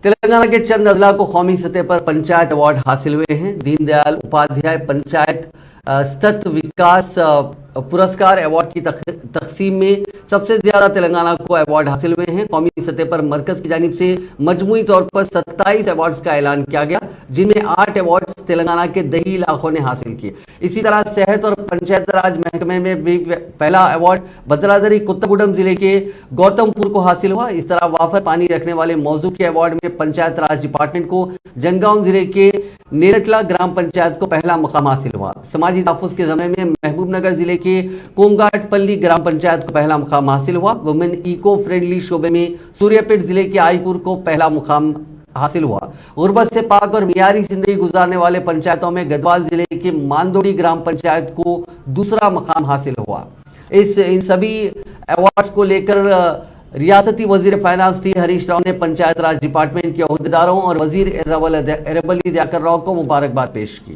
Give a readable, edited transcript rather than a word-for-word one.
تلنگانہ کے چند اضلاع کو قومی سطح پر پنچایت ایوارڈ حاصل ہوئے ہیں۔ دین دیال اپادھیائے پنچایت ستت وکاس پرسکار ایوارڈ کی تقسیم میں سب سے زیادہ تلنگانہ کو ایوارڈ حاصل ہوئے ہیں۔ قومی سطح پر مرکز کی جانب سے مجموعی طور پر 27 ایوارڈز کا اعلان کیا گیا، جن میں 8 ایوارڈز تلنگانہ کے دیہی علاقوں نے حاصل کیے۔ اسی طرح صحت اور پنچایت راج محکمے میں بھی پہلا ایوارڈ بھدرادری کتگوڈم ضلع کے گوتم پور کو حاصل ہوا۔ اس طرح وافر پانی رکھنے والے موضوع کے ایوارڈ میں پنچایت راج ڈپارٹمنٹ کو جنگاؤں ضلع کے نیرٹلا گرام پنچایت کو پہلا مقام حاصل ہوا۔ سماجی تحفظ کے ضمن میں محبوب نگر ضلع کے کونگاٹ پلی گرام پنچایت کو پہلا مقام حاصل ہوا۔ وومن ایکو فرینڈلی شعبے میں سوریہ پیٹ ضلع کے آئی پور کو پہلا مقام حاصل ہوا۔ غربت سے پاک اور معیاری زندگی گزارنے والے پنچایتوں میں گدوال ضلع کے ماندوڑی گرام پنچایت کو دوسرا مقام حاصل ہوا۔ ان سبھی ایوارڈز کو لے کر ریاستی وزیر فائنانس ٹی ہریش راؤ نے پنچایت راج ڈپارٹمنٹ کے عہدیداروں اور وزیر ایرابلی دیاکر راؤ کو مبارکباد پیش کی۔